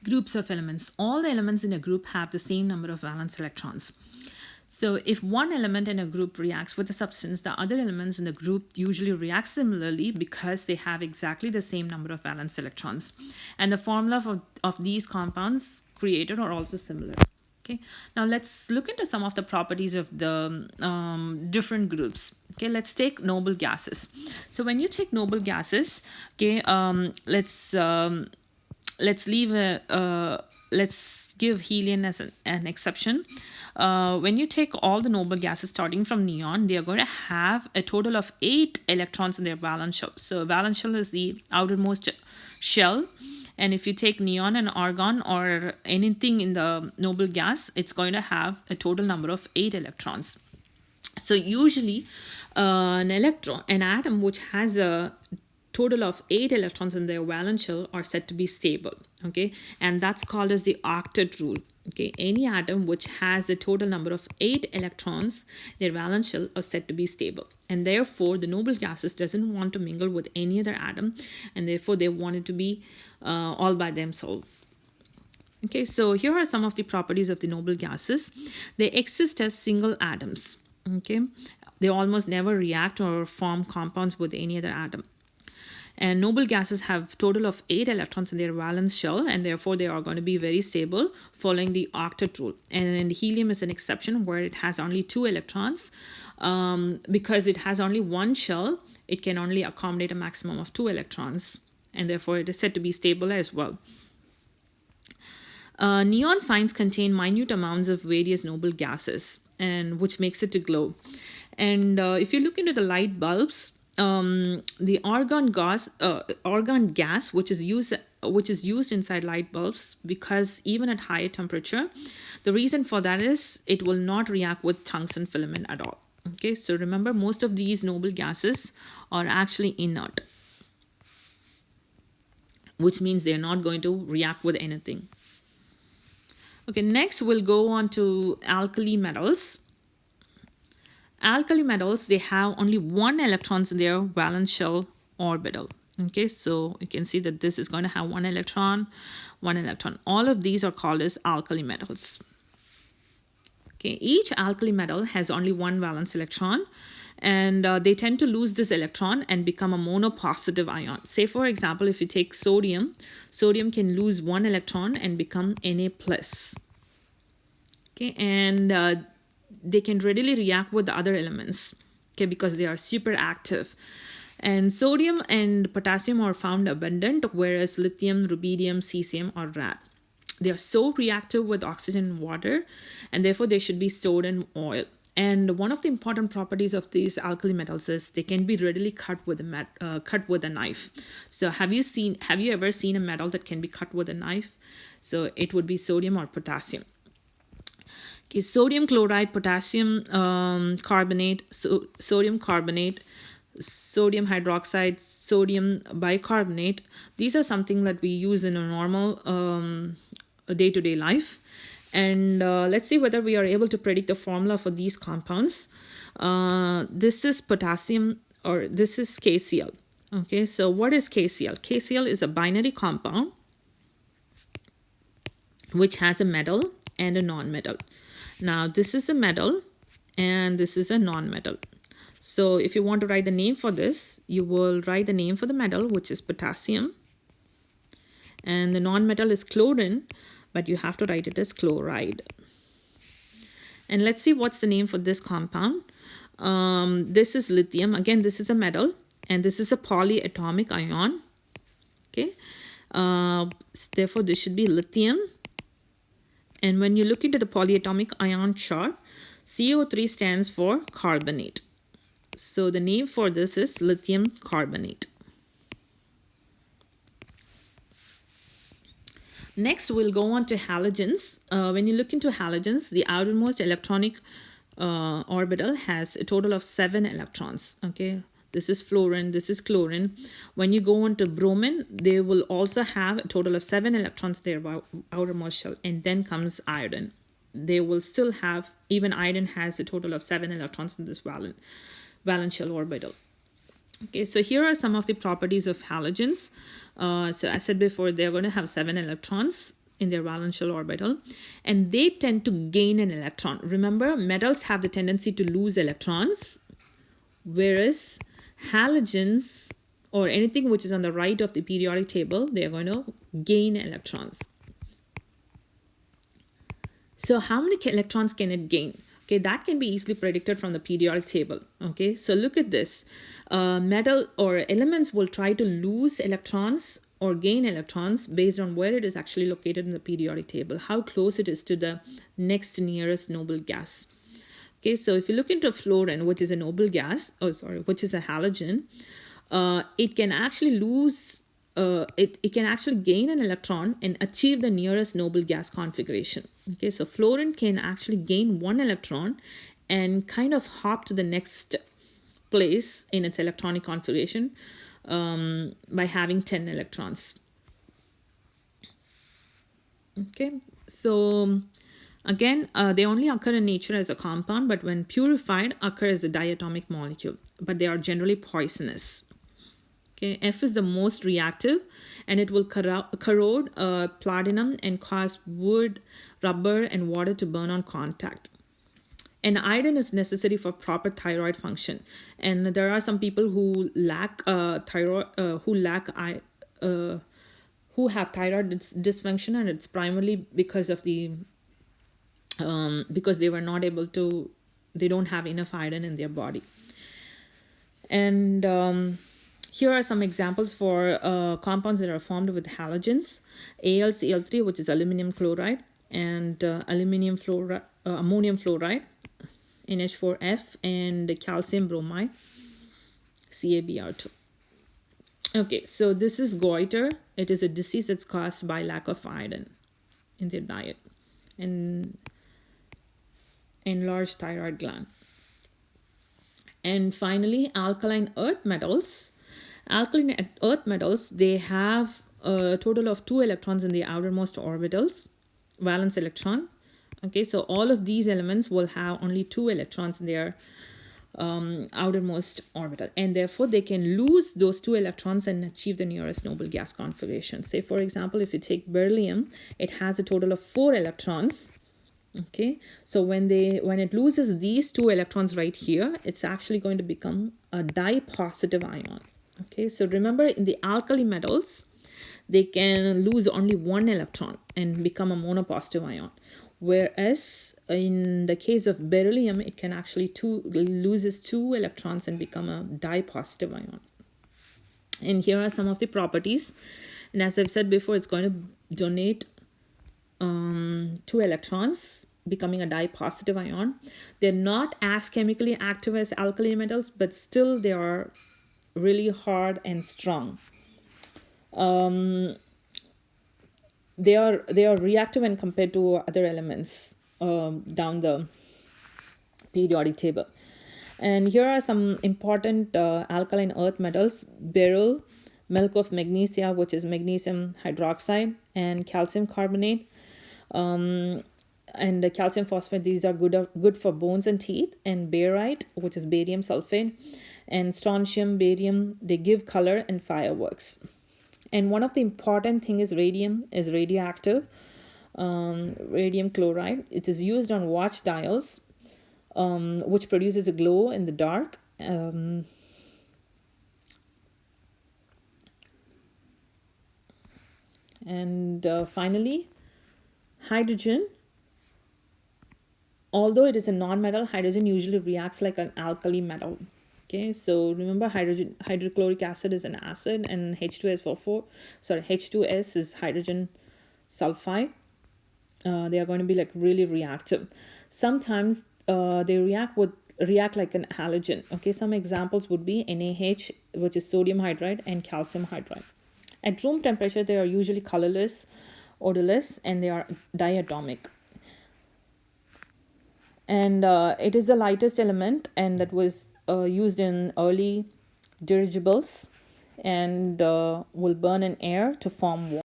Groups of elements. All the elements in a group have the same number of valence electrons. So if one element in a group reacts with a substance, the other elements in the group usually react similarly because they have exactly the same number of valence electrons. And the formula of these compounds created are also similar. Okay, now let's look into some of the properties of the different groups. Okay, let's take noble gases. So when you take noble gases, okay, let's leave let's give helium as an exception. When you take all the noble gases starting from neon, they are going to have a total of 8 electrons in their valence shell. So valence shell is the outermost shell, and if you take neon and argon or anything in the noble gas, it's going to have a total number of 8 electrons. So usually an atom which has a total of 8 electrons in their valence shell are said to be stable. Okay, and that's called as the octet rule. Okay, any atom which has a total number of 8 electrons, their valence shell are said to be stable, and therefore the noble gases doesn't want to mingle with any other atom, and therefore they want it to be all by themselves. Okay, so here are some of the properties of the noble gases. They exist as single atoms. Okay, they almost never react or form compounds with any other atom. And noble gases have total of 8 electrons in their valence shell, and therefore they are going to be very stable following the octet rule. And helium is an exception where it has only 2 electrons. Because it has only one shell, it can only accommodate a maximum of 2 electrons, and therefore it is said to be stable as well. Neon signs contain minute amounts of various noble gases, and which makes it to glow. And if you look into the light bulbs, the argon gas, which is used inside light bulbs, because even at higher temperature, the reason for that is it will not react with tungsten filament at all. Okay, so remember, most of these noble gases are actually inert, which means they're not going to react with anything. Okay, next we'll go on to alkali metals. Alkali metals, they have only 1 electrons in their valence shell orbital. Okay, so you can see that this is going to have 1 electron, 1 electron. All of these are called as alkali metals. Okay, each alkali metal has only 1 valence electron, and they tend to lose this electron and become a monopositive ion. Say for example, if you take sodium, sodium can lose 1 electron and become Na+. Okay, and they can readily react with the other elements, okay, because they are super active. And sodium and potassium are found abundant, whereas lithium, rubidium, cesium are rare. They are so reactive with oxygen and water, and therefore they should be stored in oil. And one of the important properties of these alkali metals is they can be readily cut with a knife. So have you ever seen a metal that can be cut with a knife? So it would be sodium or potassium. Okay, sodium chloride, potassium carbonate, sodium carbonate, sodium hydroxide, sodium bicarbonate. These are something that we use in a normal day-to-day life. And let's see whether we are able to predict the formula for these compounds. This is potassium, or this is KCl. Okay, so what is KCl? KCl is a binary compound which has a metal and a non-metal. Now this is a metal and this is a non-metal. So if you want to write the name for this, you will write the name for the metal, which is potassium, and the non-metal is chlorine, but you have to write it as chloride. And let's see what's the name for this compound. This is lithium. Again, this is a metal, and this is a polyatomic ion. Okay, therefore this should be lithium. And when you look into the polyatomic ion chart, CO3 stands for carbonate. So the name for this is lithium carbonate. Next, we'll go on to halogens. When you look into halogens, the outermost electronic orbital has a total of 7 electrons. Okay, this is fluorine, this is chlorine. When you go on to bromine, they will also have a total of 7 electrons there outermost shell, and then comes iodine. They will still have, even iodine has a total of 7 electrons in this valence shell orbital. Okay, so here are some of the properties of halogens. So I said before, they're going to have 7 electrons in their valential orbital, and they tend to gain an electron. Remember, metals have the tendency to lose electrons, whereas halogens or anything which is on the right of the periodic table, they are going to gain electrons. So how many electrons can it gain? Okay, that can be easily predicted from the periodic table. Okay, so look at this. Metal or elements will try to lose electrons or gain electrons based on where it is actually located in the periodic table, how close it is to the next nearest noble gas. Okay, so if you look into fluorine, which is a noble gas, which is a halogen, it can actually lose, it can actually gain an electron and achieve the nearest noble gas configuration. Okay, so fluorine can actually gain one electron and kind of hop to the next place in its electronic configuration by having 10 electrons. Okay, so again, they only occur in nature as a compound, but when purified, occur as a diatomic molecule, but they are generally poisonous. Okay, F is the most reactive, and it will corrode platinum and cause wood, rubber, and water to burn on contact. And iron is necessary for proper thyroid function. And there are some people who lack thyroid, who have thyroid dysfunction, and it's primarily because of the because they were not able to, they don't have enough iron in their body. And here are some examples for compounds that are formed with halogens. AlCl3, which is aluminum chloride, and ammonium fluoride, NH4F, and calcium bromide, CaBr2. Okay, so this is goiter. It is a disease that's caused by lack of iron in their diet and enlarged thyroid gland. And finally, alkaline earth metals. Alkaline earth metals, they have a total of 2 electrons in the outermost orbitals, valence electron. Okay, so all of these elements will have only 2 electrons in their outermost orbital, and therefore they can lose those 2 electrons and achieve the nearest noble gas configuration. Say, for example, if you take beryllium, it has a total of 4 electrons. Okay, so when it loses these 2 electrons right here, it's actually going to become a dipositive ion. Okay, so remember, in the alkali metals, they can lose only 1 electron and become a monopositive ion, whereas in the case of beryllium, it can actually loses 2 electrons and become a dipositive ion. And here are some of the properties. And as I've said before, it's going to donate 2 electrons, becoming a dipositive ion. They're not as chemically active as alkali metals, but still they are really hard and strong. They are reactive when compared to other elements down the periodic table. And here are some important alkaline earth metals: beryl, milk of magnesia, which is magnesium hydroxide, and calcium carbonate, and the calcium phosphate. These are good for bones and teeth. And barite, which is barium sulfate, and strontium, barium, they give color and fireworks. And one of the important thing is radium is radioactive. Radium chloride, it is used on watch dials, which produces a glow in the dark. Finally, hydrogen. Although it is a non-metal, hydrogen usually reacts like an alkali metal. Okay, so remember, hydrochloric acid is an acid, and H2S is hydrogen sulfide. They are going to be like really reactive. Sometimes they react like an halogen. Okay, some examples would be NaH, which is sodium hydride, and calcium hydride. At room temperature, they are usually colorless, odorless, and they are diatomic. And it is the lightest element, and that was used in early dirigibles, and will burn in air to form water.